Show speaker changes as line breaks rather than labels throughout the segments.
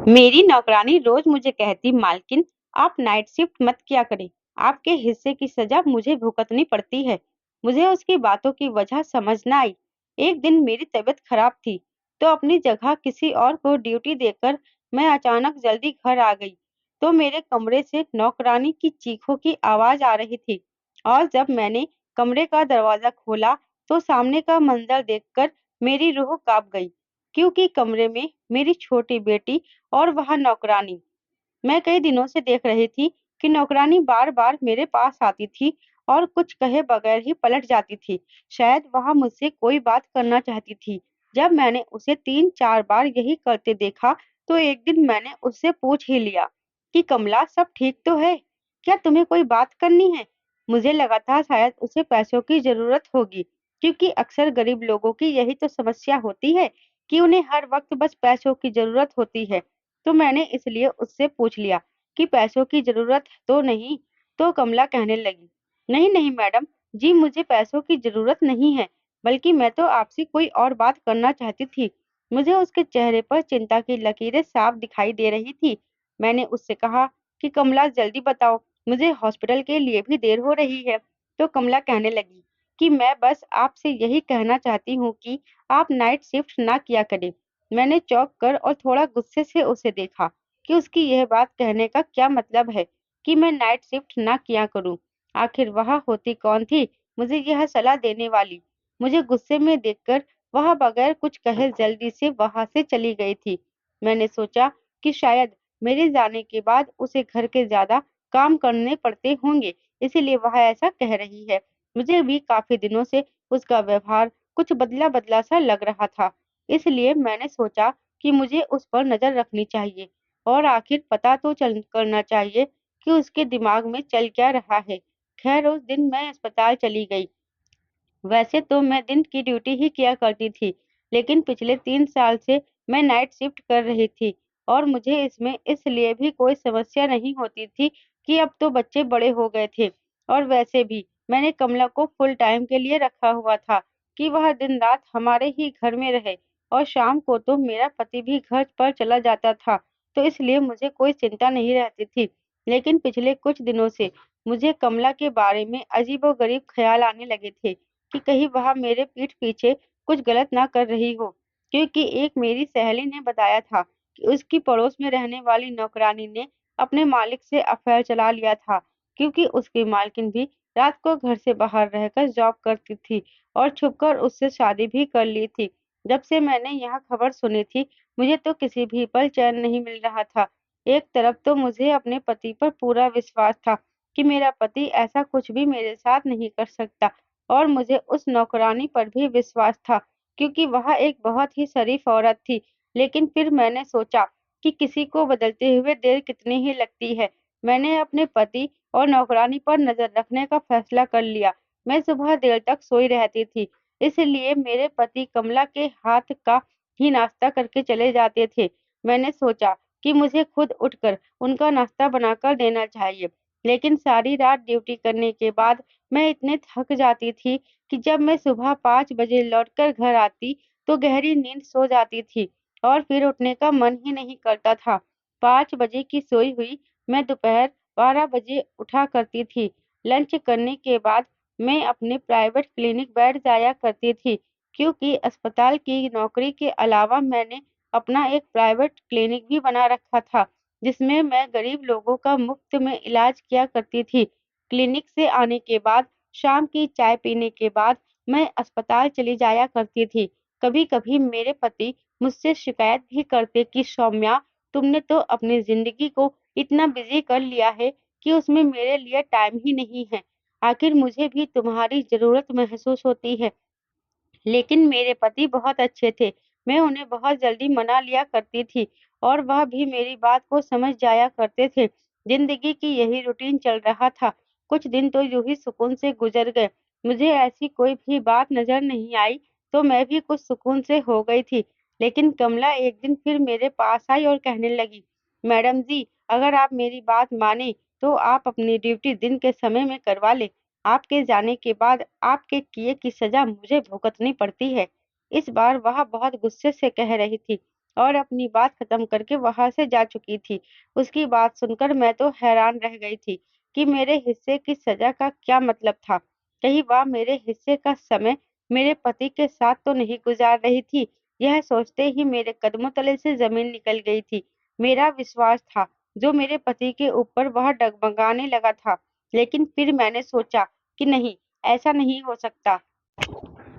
मेरी नौकरानी रोज मुझे कहती, मालकिन आप नाइट शिफ्ट मत किया करें। आपके हिस्से की सजा मुझे भुगतनी पड़ती है। मुझे उसकी बातों की वजह समझ न आई। एक दिन मेरी तबीयत खराब थी, तो अपनी जगह किसी और को ड्यूटी देकर मैं अचानक जल्दी घर आ गई। तो मेरे कमरे से नौकरानी की चीखों की आवाज आ रही थी। और जब मैंने कमरे का दरवाजा खोला, तो सामने का मंजर देखकर मेरी रूह कांप गई, क्योंकि कमरे में मेरी छोटी बेटी और वह नौकरानी। मैं कई दिनों से देख रही थी कि नौकरानी बार-बार मेरे पास आती थी और कुछ कहे बगैर ही पलट जाती थी। शायद वह मुझसे कोई बात करना चाहती थी। जब मैंने उसे 3-4 बार यही करते देखा, तो एक दिन मैंने उससे पूछ ही लिया कि कमला, सब ठीक तो है? क्या तुम्हें कोई बात करनी है? मुझे लगा था शायद उसे पैसों की ज़रूरत होगी, क्योंकि अक्सर गरीब लोगों की यही तो समस्या होती है कि उन्हें हर वक़्त बस पैसों की ज़रूरत होती है। तो मैंने इसलिए उससे पूछ लिया कि पैसों की ज़रूरत तो नहीं? तो कमला कहने लगी, नहीं, नहीं मैडम जी, मुझे पैसों की ज़रूरत नहीं है, बल्कि मैं तो आपसे कोई और बात करना चाहती थी। मुझे उसके चेहरे पर चिंता की लकीरें साफ दिखाई दे रही थी। मैंने उससे कहा कि कमला जल्दी बताओ, मुझे हॉस्पिटल के लिए भी देर हो रही है। तो कमला कहने लगी कि मैं बस आपसे यही कहना चाहती हूँ कि आप नाइट शिफ्ट ना किया करें। मैंने चौंक कर और थोड़ा गुस्से से उसे देखा कि उसकी यह बात कहने का क्या मतलब है कि मैं नाइट शिफ्ट ना किया करूं। आखिर वह होती कौन थी मुझे यह सलाह देने वाली? मुझे गुस्से में देखकर वह बगैर कुछ कहे जल्दी से वहां से चली गई थी। मैंने सोचा कि शायद मेरे जाने के बाद उसे घर के ज्यादा काम करने पड़ते होंगे, इसीलिए वह ऐसा कह रही है। मुझे भी काफी दिनों से उसका व्यवहार कुछ बदला बदला सा लग रहा था। इसलिए मैंने सोचा कि मुझे उस पर नज़र रखनी चाहिए और आखिर पता तो चल करना चाहिए कि उसके दिमाग में चल क्या रहा है। खैर उस दिन मैं अस्पताल चली गई। वैसे तो मैं दिन की ड्यूटी ही किया करती थी, लेकिन पिछले 3 साल से मैं नाइट शिफ्ट कर रही थी और मुझे इसमें इसलिए भी कोई समस्या नहीं होती थी कि अब तो बच्चे बड़े हो गए थे। और वैसे भी मैंने कमला को फुल टाइम के लिए रखा हुआ था कि वह दिन-रात हमारे ही घर में रहे और शाम को तो मेरा पति भी घर पर चला जाता था, तो इसलिए मुझे कोई चिंता नहीं रहती थी। लेकिन पिछले कुछ दिनों से मुझे कमला के बारे में अजीबो-गरीब ख़्याल आने लगे थे कि कहीं वह मेरे पीठ पीछे कुछ गलत ना कर रही हो, क्योंकि एक मेरी सहेली ने बताया था कि उसकी पड़ोस में रहने वाली नौकरानी ने अपने मालिक से अफेयर चला लिया था, क्योंकि उसकी मालकिन भी रात को घर से बाहर रहकर जॉब करती थी और छुपकर उससे शादी भी कर ली थी। जब से मैंने यह खबर सुनी थी, मुझे तो किसी भी पल चैन नहीं मिल रहा था। एक तरफ तो मुझे अपने पति पर पूरा विश्वास था कि मेरा पति ऐसा कुछ भी मेरे साथ नहीं कर सकता, और मुझे उस नौकरानी पर भी विश्वास था, क्योंकि वह एक बहुत ही शरीफ औरत थी। लेकिन फिर मैंने सोचा कि किसी को बदलते हुए देर कितनी ही लगती है। मैंने अपने पति और नौकरानी पर नज़र रखने का फैसला कर लिया। मैं सुबह देर तक सोई रहती थी, इसलिए मेरे पति कमला के हाथ का ही नाश्ता करके चले जाते थे। मैंने सोचा कि मुझे खुद उठकर उनका नाश्ता बनाकर देना चाहिए, लेकिन सारी रात ड्यूटी करने के बाद मैं इतने थक जाती थी कि जब मैं सुबह 5 बजे लौटकर घर आती, तो गहरी नींद सो जाती थी और फिर उठने का मन ही नहीं करता था। 5 बजे की सोई हुई मैं दोपहर 12 बजे उठा करती थी। लंच करने के बाद मैं अपने प्राइवेट क्लिनिक बैठ जाया करती थी, क्योंकि अस्पताल की नौकरी के अलावा मैंने अपना एक प्राइवेट क्लिनिक भी बना रखा था, जिसमें मैं गरीब लोगों का मुफ्त में इलाज किया करती थी। क्लिनिक से आने के बाद शाम की चाय पीने के बाद मैं अस्पताल चली जाया करती थी। कभी-कभी मेरे पति मुझसे शिकायत भी करते कि सौम्या, तुमने तो अपनी ज़िंदगी को इतना बिज़ी कर लिया है कि उसमें मेरे लिए टाइम ही नहीं है। आखिर मुझे भी तुम्हारी ज़रूरत महसूस होती है। लेकिन मेरे पति बहुत अच्छे थे। मैं उन्हें बहुत जल्दी मना लिया करती थी और वह भी मेरी बात को समझ जाया करते थे। ज़िंदगी की यही रूटीन चल रहा था। कुछ दिन तो यूँ ही सुकून से गुज़र गए। मुझे ऐसी कोई भी बात नज़र नहीं आई, तो मैं भी कुछ सुकून से हो गई थी। लेकिन कमला एक दिन फिर मेरे पास आई और कहने लगी, मैडम जी, अगर आप मेरी बात मानें, तो आप अपनी ड्यूटी दिन के समय में करवा लें। आपके जाने के बाद आपके किए की सज़ा मुझे भुगतनी पड़ती है। इस बार वह बहुत गुस्से से कह रही थी और अपनी बात खत्म करके वहां से जा चुकी थी। उसकी बात सुनकर मैं तो हैरान रह गई थी कि मेरे हिस्से की सजा का क्या मतलब था। कहीं वह मेरे हिस्से का समय मेरे पति के साथ तो नहीं गुजार रही थी। यह सोचते ही मेरे कदमों तले से जमीन निकल गई थी। मेरा विश्वास था जो मेरे पति के ऊपर वह डगमगाने लगा था। लेकिन फिर मैंने सोचा कि नहीं, ऐसा नहीं हो सकता।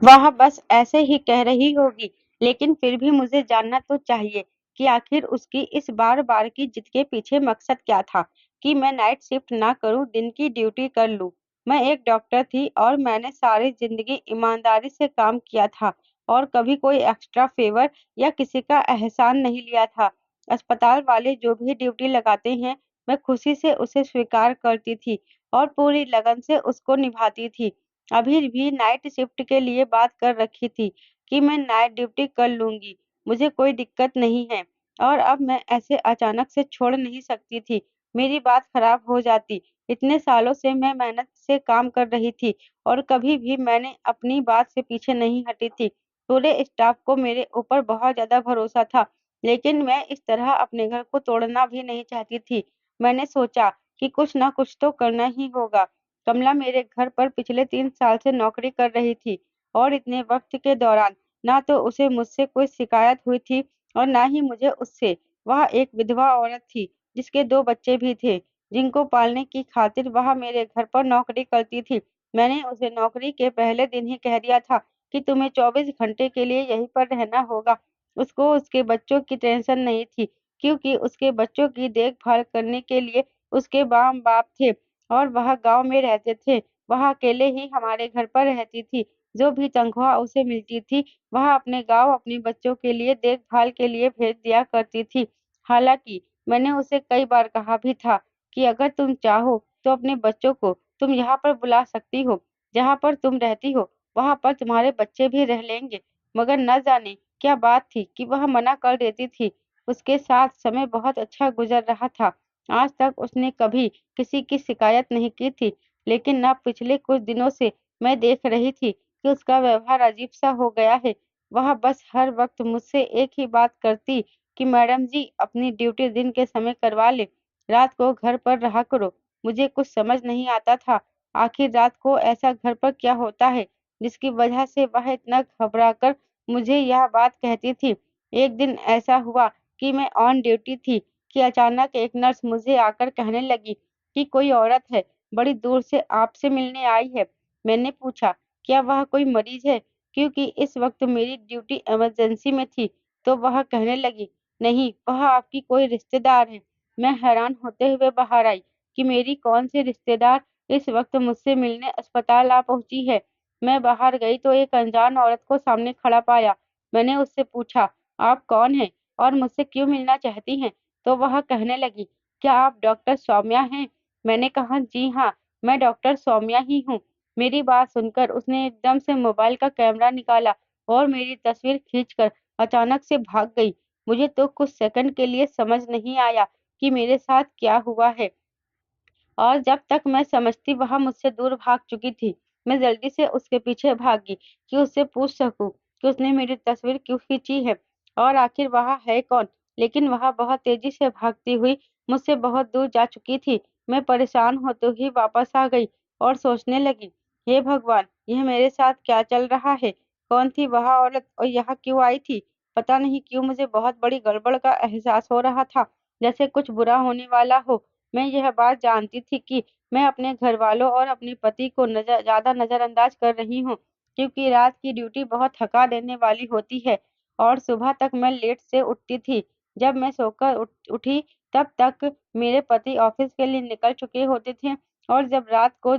वह बस ऐसे ही कह रही होगी। लेकिन फिर भी मुझे जानना तो चाहिए कि आखिर उसकी इस बार-बार की जिद के पीछे मकसद क्या था कि मैं नाइट शिफ्ट ना करूं, दिन की ड्यूटी कर लूं। मैं एक डॉक्टर थी और मैंने सारी जिंदगी ईमानदारी से काम किया था और कभी कोई एक्स्ट्रा फेवर या किसी का एहसान नहीं लिया था। अस्पताल वाले जो भी ड्यूटी लगाते हैं, मैं खुशी से उसे स्वीकार करती थी और पूरी लगन से उसको निभाती थी। अभी भी नाइट शिफ्ट के लिए बात कर रखी थी कि मैं नाइट ड्यूटी कर लूंगी, मुझे कोई दिक्कत नहीं है। और अब मैं ऐसे अचानक से छोड़ नहीं सकती थी, मेरी बात खराब हो जाती। इतने सालों से मैं मेहनत से काम कर रही थी और कभी भी मैंने अपनी बात से पीछे नहीं हटी थी। पूरे स्टाफ को मेरे ऊपर बहुत ज्यादा भरोसा था, लेकिन मैं इस तरह अपने घर को तोड़ना भी नहीं चाहती थी। मैंने सोचा कि कुछ ना कुछ तो करना ही होगा। कमला मेरे घर पर पिछले 3 साल से नौकरी कर रही थी और इतने वक्त के दौरान ना तो उसे मुझसे कोई शिकायत हुई थी और ना ही मुझे उससे। वह एक विधवा औरत थी जिसके 2 बच्चे भी थे, जिनको पालने की खातिर वह मेरे घर पर नौकरी करती थी। मैंने उसे नौकरी के पहले दिन ही कह दिया था कि तुम्हें 24 घंटे के लिए यहीं पर रहना होगा। उसको उसके बच्चों की टेंशन नहीं थी, क्योंकि उसके बच्चों की देखभाल करने के लिए उसके माँ-बाप थे और वह गाँव में रहते थे। वह अकेले ही हमारे घर पर रहती थी। जो भी तनख्वाह उसे मिलती थी, वह अपने गाँव अपने बच्चों के लिए देखभाल के लिए भेज दिया करती थी। हालाँकि मैंने उसे कई बार कहा भी था कि अगर तुम चाहो तो अपने बच्चों को तुम यहाँ पर बुला सकती हो। जहाँ पर तुम रहती हो, वहाँ पर तुम्हारे बच्चे भी रह लेंगे। मगर न जाने क्या बात थी कि वह मना कर देती थी। उसके साथ समय बहुत अच्छा गुज़र रहा था। आज तक उसने कभी किसी की शिकायत नहीं की थी, लेकिन अब पिछले कुछ दिनों से मैं देख रही थी कि उसका व्यवहार अजीब-सा हो गया है। वह बस हर वक़्त मुझसे एक ही बात करती कि मैडम जी अपनी ड्यूटी दिन के समय करवा लें, रात को घर पर रहा करो। मुझे कुछ समझ नहीं आता था, आखिर रात को ऐसा घर पर क्या होता है, जिसकी वजह से वह इतना घबराकर मुझे यह बात कहती थी। एक दिन ऐसा हुआ कि मैं ऑन ड्यूटी थी कि अचानक एक नर्स मुझे आकर कहने लगी कि कोई औरत है, बड़ी दूर से आपसे मिलने आई है। मैंने पूछा, क्या वह कोई मरीज है? क्योंकि इस वक्त मेरी ड्यूटी इमरजेंसी में थी। तो वह कहने लगी, नहीं, वह आपकी कोई रिश्तेदार है। मैं हैरान होते हुए बाहर आई कि मेरी कौन सी रिश्तेदार इस वक्त मुझसे मिलने अस्पताल आ पहुंची है। मैं बाहर गई तो एक अनजान औरत को सामने खड़ा पाया। मैंने उससे पूछा, आप कौन हैं और मुझसे क्यों मिलना चाहती हैं? तो वह कहने लगी, क्या आप डॉक्टर सौम्या हैं? मैंने कहा, जी हाँ, मैं डॉक्टर सौम्या ही हूँ। मेरी बात सुनकर उसने एकदम से मोबाइल का कैमरा निकाला और मेरी तस्वीर खींचकर अचानक से भाग गई। मुझे तो कुछ सेकंड के लिए समझ नहीं आया कि मेरे साथ क्या हुआ है। और जब तक मैं समझती वह मुझसे दूर भाग चुकी थी। मैं जल्दी से उसके पीछे भागी कि उससे पूछ सकूं कि उसने मेरी तस्वीर क्यों खींची है और आखिर वह है कौन। लेकिन वह बहुत तेजी से भागती हुई मुझसे बहुत दूर जा चुकी थी। मैं परेशान होते हुए वापस आ गई और सोचने लगी, हे भगवान, यह मेरे साथ क्या चल रहा है? कौन थी वह औरत और यहाँ क्यों आई थी? पता नहीं क्यों मुझे बहुत बड़ी गड़बड़ का एहसास हो रहा था, जैसे कुछ बुरा होने वाला हो। मैं यह बात जानती थी कि मैं अपने घरवालों और अपने पति को ज़्यादा नज़रअंदाज कर रही हूँ, क्योंकि रात की ड्यूटी बहुत थका देने वाली होती है और सुबह तक मैं लेट से उठती थी। जब मैं सोकर उठी तब तक मेरे पति ऑफिस के लिए निकल चुके होते थे और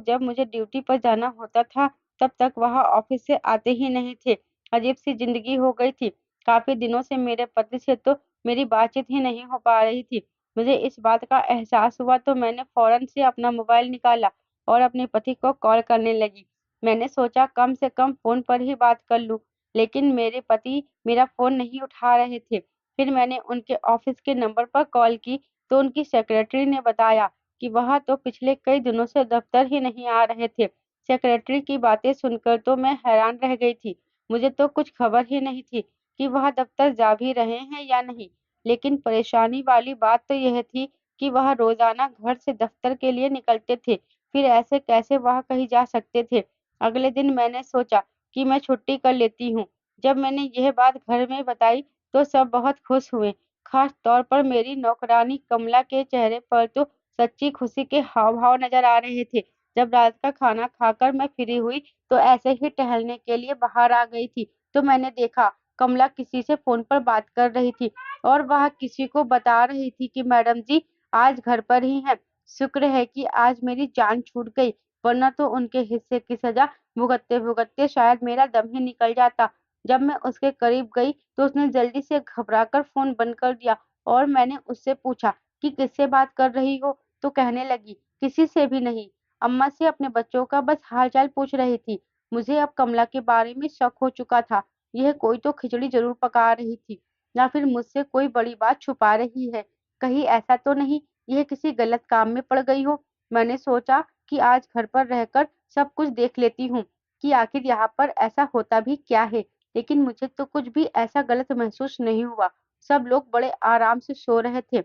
जब मुझे ड्यूटी पर जाना होता था, तब तक वह ऑफिस से आते ही नहीं थे। अजीब-सी ज़िंदगी हो गई थी। काफ़ी दिनों से मेरे पति से तो मेरी बातचीत ही नहीं हो पा रही थी। मुझे इस बात का एहसास हुआ तो मैंने फ़ौरन से अपना मोबाइल निकाला और अपने पति को कॉल करने लगी। मैंने सोचा कम से कम फ़ोन पर ही बात कर लूँ, लेकिन मेरे पति मेरा फ़ोन नहीं उठा रहे थे। फिर मैंने उनके ऑफ़िस के नंबर पर कॉल की तो उनकी सेक्रेटरी ने बताया कि वह तो पिछले कई दिनों से दफ़्तर ही नहीं आ रहे थे। सेक्रेटरी की बातें सुनकर तो मैं हैरान रह गई थी। मुझे तो कुछ खबर ही नहीं थी कि वह दफ्तर जा भी रहे हैं या नहीं। लेकिन परेशानी वाली बात तो यह थी कि वह रोजाना घर से दफ्तर के लिए निकलते थे, फिर ऐसे कैसे वह कहीं जा सकते थे। अगले दिन मैंने सोचा कि मैं छुट्टी कर लेती हूँ। जब मैंने यह बात घर में बताई तो सब बहुत खुश हुए, खास तौर पर मेरी नौकरानी कमला के चेहरे पर तो सच्ची खुशी के हाव-भाव नजर आ रहे थे। जब रात का खाना खाकर मैं फ्री हुई तो ऐसे ही टहलने के लिए बाहर आ गई थी, तो मैंने देखा कमला किसी से फ़ोन पर बात कर रही थी और वह किसी को बता रही थी कि मैडम जी आज घर पर ही हैं। शुक्र है कि आज मेरी जान छूट गई, वरना तो उनके हिस्से की सज़ा भुगतते-भुगतते शायद मेरा दम ही निकल जाता। जब मैं उसके करीब गई तो उसने जल्दी से घबराकर फ़ोन बंद कर दिया और मैंने उससे पूछा कि किससे बात कर रही हो? तो कहने लगी, किसी से भी नहीं। अम्मा से अपने बच्चों का बस हाल-चाल पूछ रही थी। मुझे अब कमला के बारे में शक हो चुका था। यह कोई तो खिचड़ी ज़रूर पका रही थी या फिर मुझसे कोई बड़ी बात छुपा रही है। कहीं ऐसा तो नहीं यह किसी गलत काम में पड़ गई हो? मैंने सोचा कि आज घर पर रहकर सब कुछ देख लेती हूँ कि आखिर यहाँ पर ऐसा होता भी क्या है। लेकिन मुझे तो कुछ भी ऐसा गलत महसूस नहीं हुआ। सब लोग बड़े आराम से सो रहे थे।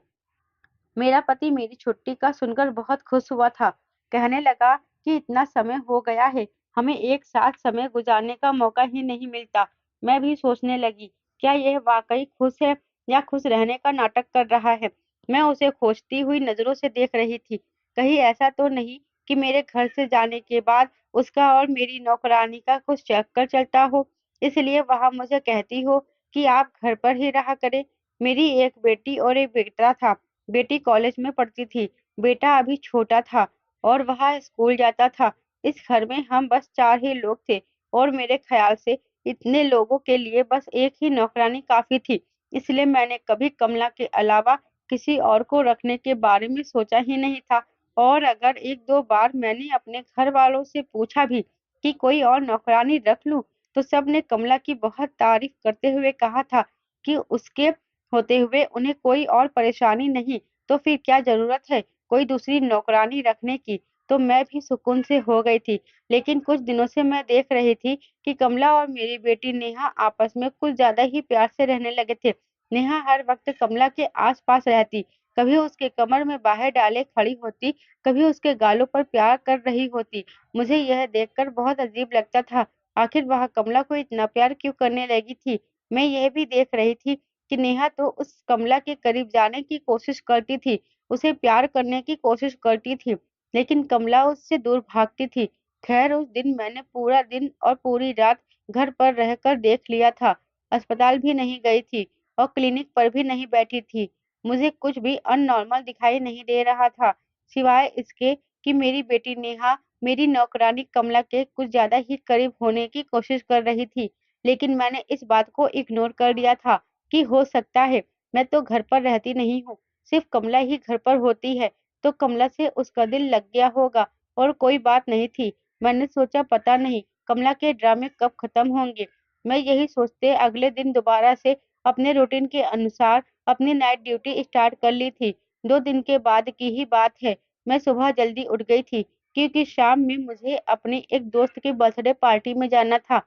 मेरा पति मेरी छुट्टी का सुनकर बहुत खुश हुआ था। कहने लगा कि इतना समय हो गया है, हमें एक साथ समय गुजारने का मौका ही नहीं मिलता। मैं भी सोचने लगी, क्या यह वाकई खुश है या खुश रहने का नाटक कर रहा है? मैं उसे खोजती हुई नजरों से देख रही थी। कहीं ऐसा तो नहीं कि मेरे घर से जाने के बाद उसका और मेरी नौकरानी का कुछ चक्कर चलता हो, इसलिए वह मुझे कहती हो कि आप घर पर ही रहा करें। मेरी एक बेटी और एक बेटा था। बेटी कॉलेज में पढ़ती थी, बेटा अभी छोटा था और वह स्कूल जाता था। इस घर में हम बस 4 ही लोग थे और मेरे ख्याल से इतने लोगों के लिए बस एक ही नौकरानी काफ़ी थी। इसलिए मैंने कभी कमला के अलावा किसी और को रखने के बारे में सोचा ही नहीं था और अगर 1-2 बार मैंने अपने घर वालों से पूछा भी कि कोई और नौकरानी रख लूँ, तो सब ने कमला की बहुत तारीफ़ करते हुए कहा था कि उसके होते हुए उन्हें कोई और परेशानी नहीं, तो फिर क्या ज़रूरत है कोई दूसरी नौकरानी रखने की? तो मैं भी सुकून से हो गई थी। लेकिन कुछ दिनों से मैं देख रही थी कि कमला और मेरी बेटी नेहा आपस में कुछ ज़्यादा ही प्यार से रहने लगे थे। नेहा हर वक़्त कमला के आस-पास रहती, कभी उसके कमर में बाहें डाले खड़ी होती, कभी उसके गालों पर प्यार कर रही होती। मुझे यह देखकर बहुत अजीब लगता था, आखिर वह कमला को इतना प्यार क्यों करने लगी थी? मैं यह भी देख रही थी कि नेहा तो उस कमला के करीब जाने की कोशिश करती थी, उसे प्यार करने की कोशिश करती थी, लेकिन कमला उससे दूर भागती थी। खैर उस दिन मैंने पूरा दिन और पूरी रात घर पर रहकर देख लिया था। अस्पताल भी नहीं गई थी और क्लिनिक पर भी नहीं बैठी थी। मुझे कुछ भी अननॉर्मल दिखाई नहीं दे रहा था, सिवाय इसके कि मेरी बेटी नेहा मेरी नौकरानी कमला के कुछ ज़्यादा ही करीब होने की कोशिश कर रही थी। लेकिन मैंने इस बात को इग्नोर कर दिया था कि हो सकता है मैं तो घर पर रहती नहीं हूँ, सिर्फ कमला ही घर पर होती है, तो कमला से उसका दिल लग गया होगा और कोई बात नहीं थी। मैंने सोचा पता नहीं कमला के ड्रामे कब खत्म होंगे। मैं यही सोचते अगले दिन दोबारा से अपने रूटीन के अनुसार अपनी नाइट ड्यूटी स्टार्ट कर ली थी। 2 दिन के बाद की ही बात है। मैं सुबह जल्दी उठ गई थी क्योंकि शाम में मुझे अपने एक दोस्त की बर्थडे पार्टी में जाना था।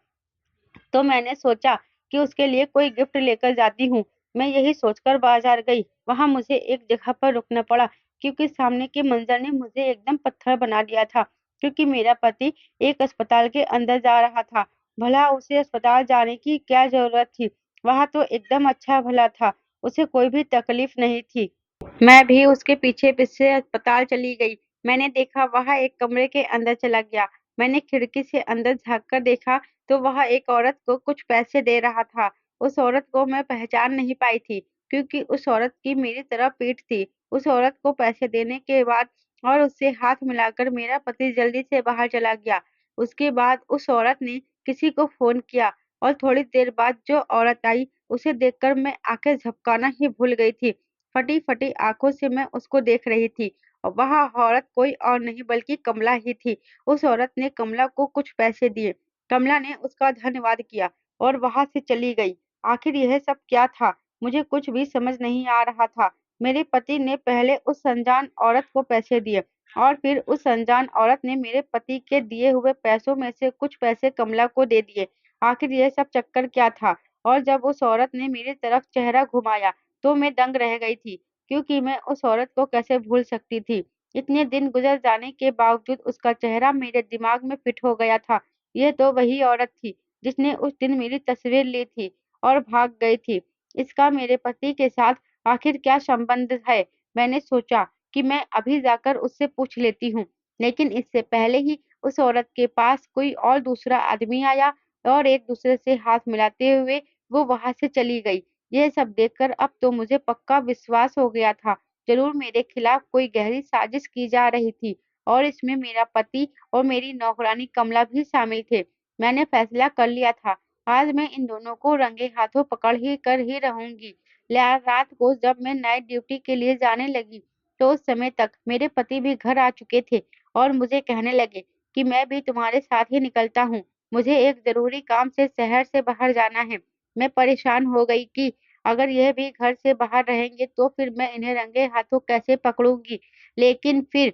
तो मैंने सोचा कि उसके लिए कोई गिफ्ट लेकर जाती हूँ। मैं यही सोचकर बाजार गई। वहाँ मुझे एक जगह पर रुकना पड़ा क्योंकि सामने के मंजर ने मुझे एकदम पत्थर बना दिया था। क्योंकि मेरा पति एक अस्पताल के अंदर जा रहा था। भला उसे अस्पताल जाने की क्या ज़रूरत थी? वहाँ तो एकदम अच्छा-भला था। उसे कोई भी तकलीफ नहीं थी। मैं भी उसके पीछे-पीछे अस्पताल चली गई। मैंने देखा वह एक कमरे के अंदर चला गया। मैंने खिड़की से अंदर झाँक कर देखा तो वह एक औरत को कुछ पैसे दे रहा था। उस औरत को मैं पहचान नहीं पाई थी क्योंकि उस औरत की मेरी तरफ पीठ थी। उस औरत को पैसे देने के बाद और उससे हाथ मिलाकर मेरा पति जल्दी से बाहर चला गया। उसके बाद उस औरत ने किसी को फ़ोन किया और थोड़ी देर बाद जो औरत आई उसे देखकर मैं आँखें झपकाना ही भूल गई थी। फटी-फटी आँखों से मैं उसको देख रही थी और वह औरत कोई और नहीं बल्कि कमला ही थी। उस औरत ने कमला को कुछ पैसे दिए। कमला ने उसका धन्यवाद किया और वहाँ से चली गई। आखिर यह सब क्या था? मुझे कुछ भी समझ नहीं आ रहा था। मेरे पति ने पहले उस अनजान औरत को पैसे दिए और फिर उस अनजान औरत ने मेरे पति के दिए हुए पैसों में से कुछ पैसे कमला को दे दिए। आखिर यह सब चक्कर क्या था? और जब उस औरत ने मेरी तरफ चेहरा घुमाया तो मैं दंग रह गई थी, क्योंकि मैं उस औरत को कैसे भूल सकती थी। इतने दिन गुजर जाने के बावजूद उसका चेहरा मेरे दिमाग में फिट हो गया था। यह तो वही औरत थी जिसने उस दिन मेरी तस्वीर ली थी और भाग गई थी। इसका मेरे पति के साथ आखिर क्या संबंध है? मैंने सोचा कि मैं अभी जाकर उससे पूछ लेती हूँ, लेकिन इससे पहले ही उस औरत के पास कोई और दूसरा आदमी आया और एक दूसरे से हाथ मिलाते हुए वो वहां से चली गई। यह सब देखकर अब तो मुझे पक्का विश्वास हो गया था, जरूर मेरे खिलाफ कोई गहरी साजिश की जा रही थी और इसमें मेरा पति और मेरी नौकरानी कमला भी शामिल थे। मैंने फैसला कर लिया था, आज मैं इन दोनों को रंगे हाथों पकड़ ही कर ही रहूंगी। रात को जब मैं नाइट ड्यूटी के लिए जाने लगी तो उस समय तक मेरे पति भी घर आ चुके थे और मुझे कहने लगे कि मैं भी तुम्हारे साथ ही निकलता हूँ, मुझे एक जरूरी काम से शहर से बाहर जाना है। मैं परेशान हो गई कि अगर यह भी घर से बाहर रहेंगे तो फिर मैं इन्हें रंगे हाथों कैसे पकड़ूंगी। लेकिन फिर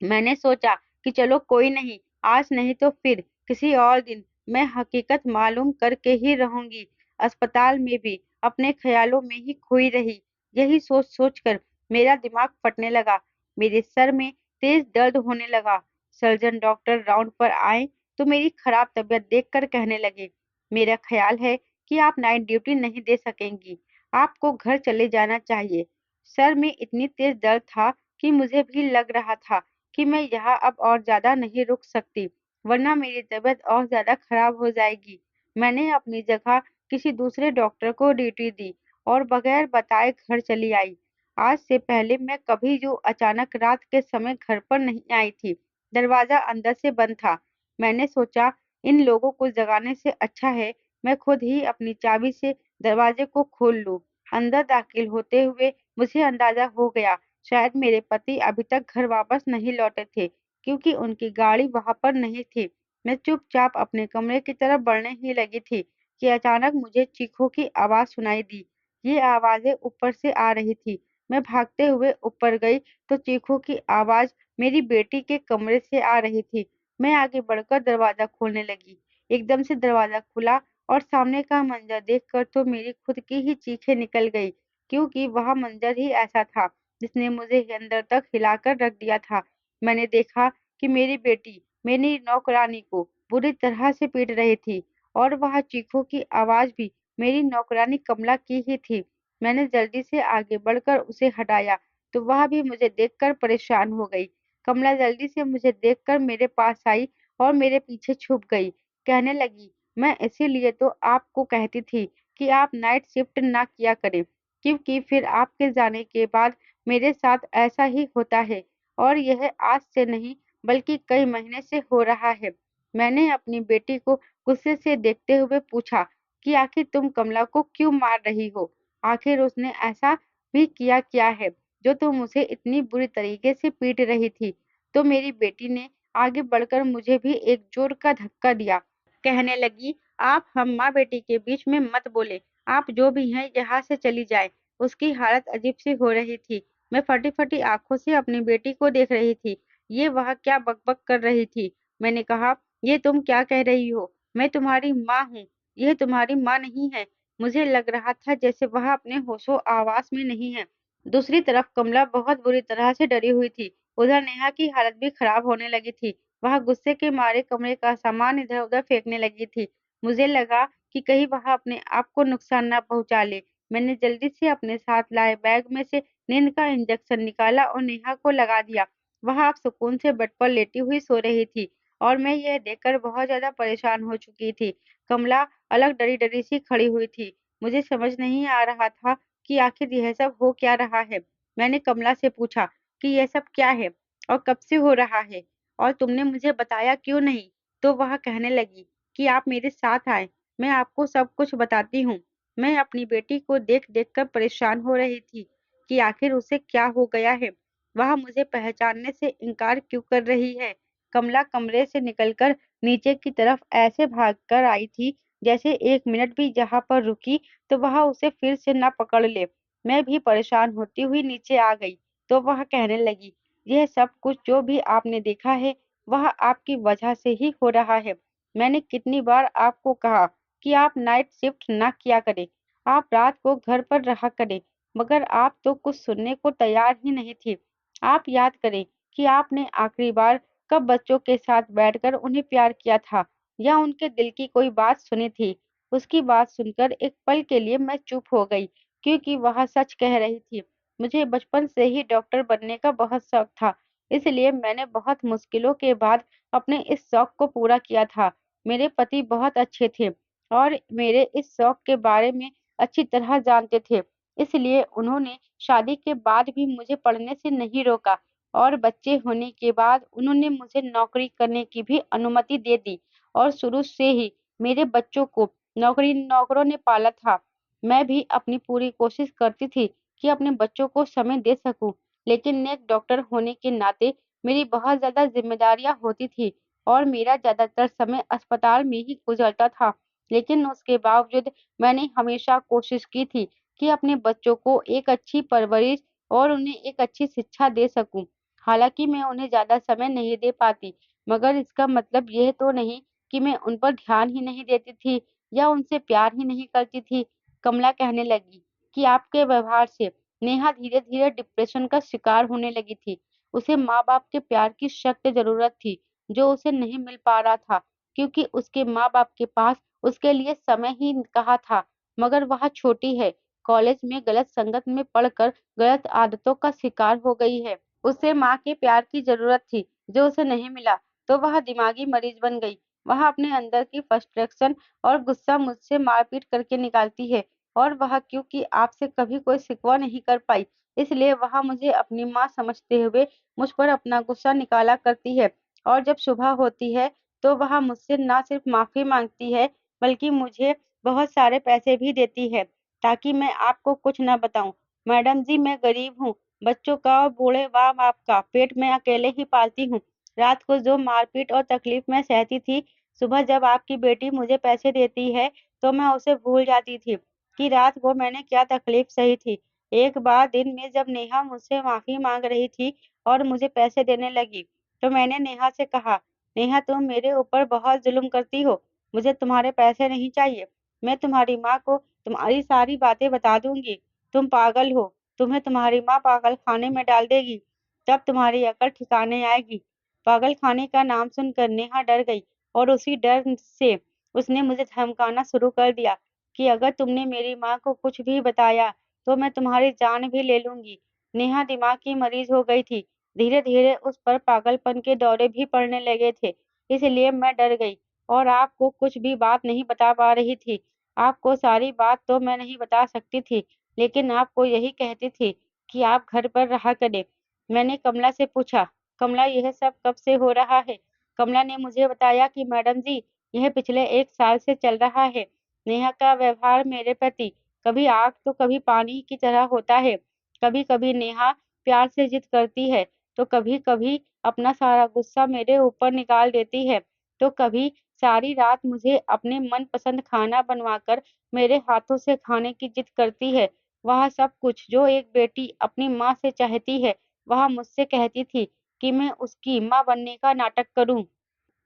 मैंने सोचा कि चलो कोई नहीं, आज नहीं तो फिर किसी और दिन मैं हकीकत मालूम करके ही रहूंगी। अस्पताल में भी अपने ख्यालों में ही खोई रही। यही सोच सोच कर मेरा दिमाग फटने लगा, मेरे सर में तेज दर्द होने लगा। सर्जन डॉक्टर राउंड पर आए तो मेरी खराब तबीयत देखकर कहने लगे, मेरा ख्याल है कि आप नाइट ड्यूटी नहीं दे सकेंगी, आपको घर चले जाना चाहिए। सर में इतनी तेज दर्द था कि मुझे भी लग रहा था कि मैं यहाँ अब और ज़्यादा नहीं रुक सकती, वरना मेरी तबीयत और ज़्यादा खराब हो जाएगी। मैंने अपनी जगह किसी दूसरे डॉक्टर को ड्यूटी दी और बगैर बताए घर चली आई। आज से पहले मैं कभी जो अचानक रात के समय घर पर नहीं आई थी, दरवाजा अंदर से बंद था। मैंने सोचा इन लोगों को जगाने से अच्छा है मैं खुद ही अपनी चाबी से दरवाजे को खोल लूं। अंदर दाखिल होते हुए मुझे अंदाजा हो गया शायद मेरे पति अभी तक घर वापस नहीं लौटे थे, क्योंकि उनकी गाड़ी वहां पर नहीं थी। मैं चुपचाप अपने कमरे की तरफ बढ़ने ही लगी थी कि अचानक मुझे चीखों की आवाज सुनाई दी। ये आवाजें ऊपर से आ रही थी। मैं भागते हुए ऊपर गई तो चीखों की आवाज मेरी बेटी के कमरे से आ रही थी। मैं आगे बढ़कर दरवाजा खोलने लगी। एकदम से दरवाजा खुला और सामने का मंजर देखकर तो मेरी खुद की ही चीखें निकल गई, क्योंकि वह मंजर ही ऐसा था जिसने मुझे अंदर तक हिलाकर रख दिया था। मैंने देखा कि मेरी बेटी मेरी नौकरानी को बुरी तरह से पीट रही थी और वह चीखों की आवाज भी मेरी नौकरानी कमला की ही थी। मैंने जल्दी से आगे बढ़कर उसे हटाया तो वह भी मुझे देखकर परेशान हो गई। कमला जल्दी से मुझे देखकर मेरे पास आई और मेरे पीछे छुप गई। कहने लगी, मैं इसीलिए तो आपको कहती थी कि आप नाइट शिफ्ट ना किया करें, क्योंकि फिर आपके जाने के बाद मेरे साथ ऐसा ही होता है और यह आज से नहीं बल्कि कई महीने से हो रहा है। मैंने अपनी बेटी को गुस्से से देखते हुए पूछा कि आखिर तुम कमला को क्यों मार रही हो? आखिर उसने ऐसा भी किया क्या है जो तुम उसे इतनी बुरी तरीके से पीट रही थी? तो मेरी बेटी ने आगे बढ़कर मुझे भी एक जोर का धक्का दिया। कहने लगी, आप हम माँ बेटी के बीच में मत बोले, आप जो भी हैं यहाँ से चली जाए। उसकी हालत अजीब सी हो रही थी। मैं फटी-फटी आँखों से अपनी बेटी को देख रही थी। ये वह क्या बक-बक कर रही थी। मैंने कहा, ये तुम क्या कह रही हो? मैं तुम्हारी माँ हूँ, यह तुम्हारी माँ नहीं है। मुझे लग रहा था जैसे वह अपने होशो-आवास में नहीं है। दूसरी तरफ कमला बहुत बुरी तरह से डरी हुई थी। उधर नेहा की हालत भी खराब होने लगी थी। वह गुस्से के मारे कमरे का सामान इधर-उधर फेंकने लगी थी। मुझे लगा कि कहीं वह अपने आप को नुकसान न पहुंचा ले। मैंने जल्दी से अपने साथ लाए बैग में से नींद का इंजेक्शन निकाला और नेहा को लगा दिया। वह अब सुकून से बेड पर लेटी हुई सो रही थी और मैं यह देखकर बहुत ज्यादा परेशान हो चुकी थी। कमला अलग डरी-डरी सी खड़ी हुई थी। मुझे समझ नहीं आ रहा था कि आखिर यह सब हो क्या रहा है। मैंने कमला से पूछा कि यह सब क्या है और कब से हो रहा है और तुमने मुझे बताया क्यों नहीं? तो वह कहने लगी कि आप मेरे साथ आएँ, मैं आपको सब कुछ बताती हूँ। मैं अपनी बेटी को देख-देख कर परेशान हो रही थी कि आखिर उसे क्या हो गया है? वह मुझे पहचानने से इनकार क्यों कर रही है? कमला कमरे से निकलकर नीचे की तरफ ऐसे भागकर आई थी, जैसे 1 मिनट भी जहाँ पर रुकी तो वह उसे फिर से ना पकड़ ले। मैं भी परेशान होती हुई नीचे आ गई, तो वह कहने लगी, यह सब कुछ जो भी आपने देखा है, वह आपकी वजह से ही हो रहा है। मैंने कितनी बार आपको कहा कि आप नाइट शिफ्ट ना किया करें, आप रात को घर पर रहा करें, मगर आप तो कुछ सुनने को तैयार ही नहीं थी। आप याद करें कि आपने आखिरी बार कब बच्चों के साथ बैठकर उन्हें प्यार किया था या उनके दिल की कोई बात सुनी थी। उसकी बात सुनकर एक पल के लिए मैं चुप हो गई, क्योंकि वह सच कह रही थी। मुझे बचपन से ही डॉक्टर बनने का बहुत शौक था, इसलिए मैंने बहुत मुश्किलों के बाद अपने इस शौक को पूरा किया था। मेरे पति बहुत अच्छे थे और मेरे इस शौक के बारे में अच्छी तरह जानते थे, इसलिए उन्होंने शादी के बाद भी मुझे पढ़ने से नहीं रोका और बच्चे होने के बाद उन्होंने मुझे नौकरी करने की भी अनुमति दे दी और शुरू से ही मेरे बच्चों को नौकरों ने पाला था। मैं भी अपनी पूरी कोशिश करती थी कि अपने बच्चों को समय दे सकूं, लेकिन एक डॉक्टर होने के नाते मेरी बहुत ज़्यादा ज़िम्मेदारियाँ होती थी और मेरा ज़्यादातर समय अस्पताल में ही गुज़रता था। लेकिन उसके बावजूद मैंने हमेशा कोशिश की थी कि अपने बच्चों को एक अच्छी परवरिश और उन्हें एक अच्छी शिक्षा दे सकूं। हालाँकि मैं उन्हें ज़्यादा समय नहीं दे पाती, मगर इसका मतलब यह तो नहीं कि मैं उन पर ध्यान ही नहीं देती थी या उनसे प्यार ही नहीं करती थी। कमला कहने लगी कि आपके व्यवहार से नेहा धीरे-धीरे डिप्रेशन का शिकार होने लगी थी। उसे माँ-बाप के प्यार की सख्त ज़रूरत थी, जो उसे नहीं मिल पा रहा था, क्योंकि उसके माँ-बाप के पास उसके लिए समय ही कहाँ था। मगर वह छोटी है, कॉलेज में गलत संगत में पढ़कर गलत आदतों का शिकार हो गई है। उसे माँ के प्यार की ज़रूरत थी, जो उसे नहीं मिला, तो वह दिमागी मरीज़ बन गई। वह अपने अंदर की फ्रस्ट्रेशन और गुस्सा मुझसे मारपीट करके निकालती है और वह क्योंकि आपसे कभी कोई शिकवा नहीं कर पाई, इसलिए वह मुझे अपनी माँ समझते हुए मुझ पर अपना गुस्सा निकाला करती है और जब सुबह होती है, तो वह मुझसे ना सिर्फ माफ़ी माँगती है, बल्कि मुझे बहुत सारे पैसे भी देती है, ताकि मैं आपको कुछ न बताऊँ। मैडम जी, मैं गरीब हूँ, बच्चों का और बूढ़े माँ-बाप का पेट मैं अकेले ही पालती हूँ। रात को जो मारपीट और तकलीफ मैं सहती थी, सुबह जब आपकी बेटी मुझे पैसे देती है, तो मैं उसे भूल जाती थी कि रात को मैंने क्या तकलीफ सही थी। एक बार दिन में जब नेहा मुझसे माफ़ी माँग रही थी और मुझे पैसे देने लगी, तो मैंने नेहा से कहा, "नेहा, तुम मेरे ऊपर बहुत ज़ुल्म करती हो। मुझे तुम्हारे पैसे नहीं चाहिए। मैं तुम्हारी माँ को तुम्हारी सारी बातें बता दूँगी। तुम पागल हो। तुम्हें तुम्हारी माँ पागलखाने में डाल देगी, तब तुम्हारी अकल ठिकाने आएगी।" पागलखाने का नाम सुनकर नेहा डर गई और उसी डर से उसने मुझे धमकाना शुरू कर दिया कि अगर तुमने मेरी माँ को कुछ भी बताया, तो मैं तुम्हारी जान भी ले लूँगी। नेहा दिमाग की मरीज़ हो गई थी। धीरे-धीरे उस पर पागलपन के दौरे भी पड़ने लगे थे। इसलिए मैं डर गई और आपको कुछ भी बात नहीं बता पा रही थी। आपको सारी बात तो मैं नहीं बता सकती थी, लेकिन आपको यही कहती थी कि आप घर पर रहा करें। मैंने कमला से पूछा, "कमला, यह सब कब से हो रहा है?" कमला ने मुझे बताया कि मैडम जी, यह पिछले 1 साल से चल रहा है। नेहा का व्यवहार मेरे प्रति कभी आग तो कभी पानी की तरह होता है। कभी-कभी नेहा प्यार से ज़िद करती है, तो कभी-कभी अपना सारा गुस्सा मेरे ऊपर निकाल देती है, तो कभी सारी रात मुझे अपने मनपसंद खाना बनवाकर मेरे हाथों से खाने की ज़िद करती है। वह सब कुछ जो एक बेटी अपनी माँ से चाहती है, वह मुझसे कहती थी कि मैं उसकी माँ बनने का नाटक करूँ।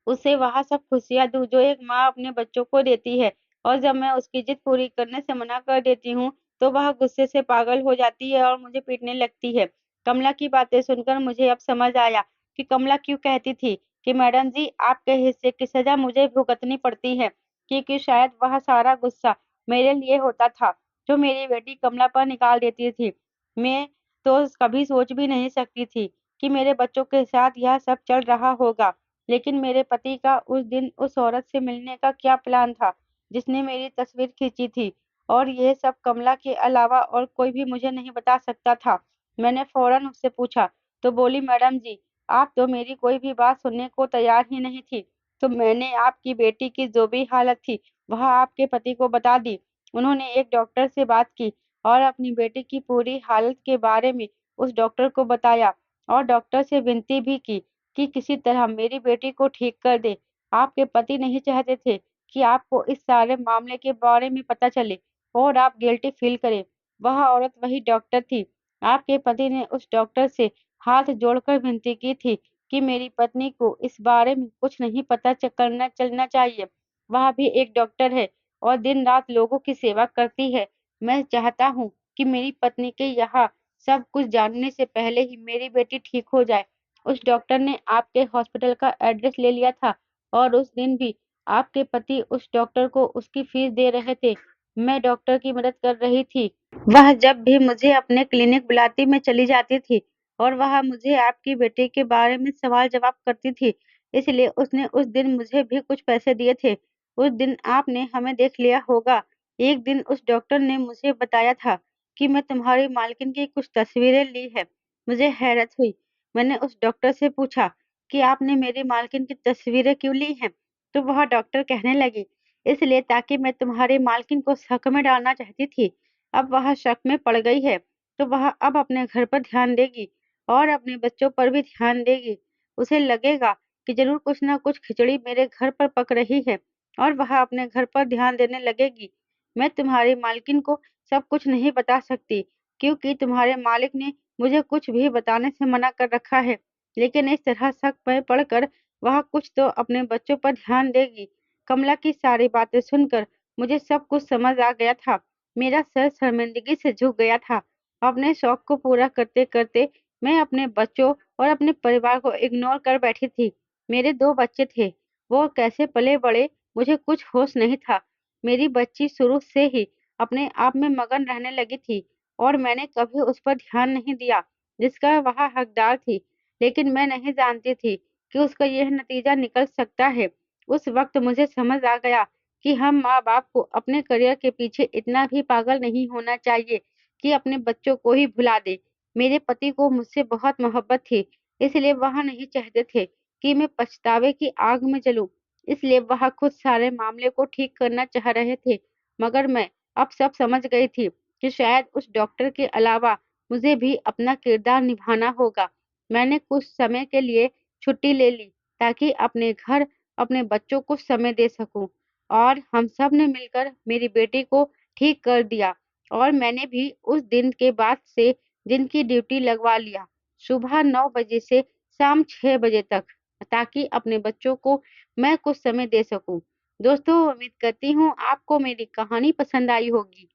उसे वहाँ सब खुशियाँ दूँ जो एक माँ अपने बच्चों को देती है और जब मैं उसकी ज़िद पूरी करने से मना कर देती हूँ, तो वह गुस्से से पागल हो जाती है और मुझे पीटने लगती है। कमला की बातें सुनकर मुझे अब समझ आया कि कमला क्यों कहती थी कि मैडम जी, आपके हिस्से की सज़ा मुझे भुगतनी पड़ती है, क्योंकि शायद वह सारा गुस्सा मेरे लिए होता था, जो मेरी बेटी कमला पर निकाल देती थी। मैं तो कभी सोच भी नहीं सकती थी कि मेरे बच्चों के साथ यह सब चल रहा होगा। लेकिन मेरे पति का उस दिन उस औरत से मिलने का क्या प्लान था, जिसने मेरी तस्वीर खींची थी और ये सब कमला के अलावा और कोई भी मुझे नहीं बता सकता था। मैंने फ़ौरन उससे पूछा, तो बोली, मैडम जी, आप तो मेरी कोई भी बात सुनने को तैयार ही नहीं थी। तो मैंने आपकी बेटी की जो भी हालत थी, वह आपके पति को बता दी। उन्होंने एक डॉक्टर से बात की और अपनी बेटी की पूरी हालत के बारे में उस डॉक्टर को बताया और डॉक्टर से विनती भी की कि किसी तरह मेरी बेटी को ठीक कर दे। आपके पति नहीं चाहते थे कि आपको इस सारे मामले के बारे में पता चले और आप गिल्टी फ़ील करें। वह औरत वही डॉक्टर थी। आपके पति ने उस डॉक्टर से हाथ जोड़कर विनती की थी कि मेरी पत्नी को इस बारे में कुछ नहीं पता च करना चलना चाहिए। वह भी एक डॉक्टर है और दिन रात लोगों की सेवा करती है। मैं चाहता हूँ कि मेरी पत्नी के यहाँ सब कुछ जानने से पहले ही मेरी बेटी ठीक हो जाए। उस डॉक्टर ने आपके हॉस्पिटल का एड्रेस ले लिया था और उस दिन भी आपके पति उस डॉक्टर को उसकी फीस दे रहे थे। मैं डॉक्टर की मदद कर रही थी। वह जब भी मुझे अपने क्लिनिक बुलाती मैं चली जाती थी और वह मुझे आपकी बेटी के बारे में सवाल जवाब करती थी। इसलिए उसने उस दिन मुझे भी कुछ पैसे दिए थे। उस दिन आपने हमें देख लिया होगा। एक दिन उस डॉक्टर ने मुझे बताया था कि मैं तुम्हारी मालकिन की कुछ तस्वीरें ली है। मुझे हैरत हुई। मैंने उस डॉक्टर से पूछा कि आपने मेरी मालकिन की तस्वीरें क्यों ली हैं? तो वह डॉक्टर कहने लगी, इसलिए ताकि मैं तुम्हारी मालकिन को शक में डालना चाहती थी। अब वह शक में पड़ गई है, तो वह अब अपने घर पर ध्यान देगी और अपने बच्चों पर भी ध्यान देगी। उसे लगेगा कि ज़रूर कुछ न कुछ खिचड़ी मेरे घर पर पक रही है और वह अपने घर पर ध्यान देने लगेगी। मैं तुम्हारी मालकिन को सब कुछ नहीं बता सकती, क्योंकि तुम्हारे मालिक ने मुझे कुछ भी बताने से मना कर रखा है। लेकिन इस तरह शक में पड़कर वह कुछ तो अपने बच्चों पर ध्यान देगी। कमला की सारी बातें सुनकर मुझे सब कुछ समझ आ गया था। मेरा सर शर्मिंदगी से झुक गया था। अपने शौक को पूरा करते-करते मैं अपने बच्चों और अपने परिवार को इग्नोर कर बैठी थी। मेरे 2 बच्चे थे, वो कैसे पले-बड़े मुझे कुछ होश नहीं था। मेरी बच्ची शुरू से ही अपने आप में मगन रहने लगी थी और मैंने कभी उस पर ध्यान नहीं दिया, जिसका वह हकदार थी। लेकिन मैं नहीं जानती थी कि उसका यह नतीजा निकल सकता है। उस वक़्त मुझे समझ आ गया कि हम माँ-बाप को अपने करियर के पीछे इतना भी पागल नहीं होना चाहिए कि अपने बच्चों को ही भुला दें। मेरे पति को मुझसे बहुत मोहब्बत थी, इसलिए वह नहीं चाहते थे कि मैं पछतावे की आग में जलूँ। इसलिए वह खुद सारे मामले को ठीक करना चाह रहे थे। मगर मैं अब सब समझ गई थी कि शायद उस डॉक्टर के अलावा मुझे भी अपना किरदार निभाना होगा। मैंने कुछ समय के लिए छुट्टी ले ली ताकि अपने घर, अपने बच्चों को समय दे सकूँ और हम सब ने मिलकर मेरी बेटी को ठीक कर दिया और मैंने भी उस दिन के बाद से दिन की ड्यूटी लगवा लिया, सुबह 9 बजे से शाम 6 बजे तक, ताकि अपने बच्चों को मैं कुछ समय दे सकूँ। दोस्तों, उम्मीद करती हूँ आपको मेरी कहानी पसंद आई होगी।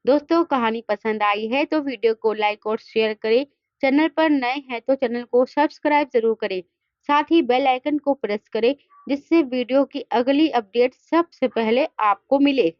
दोस्तों, कहानी पसंद आई है तो वीडियो को लाइक और शेयर करें। चैनल पर नए हैं तो चैनल को सब्सक्राइब ज़रूर करें। साथ ही बेल आइकन को प्रेस करें, जिससे वीडियो की अगली अपडेट सबसे पहले आपको मिले।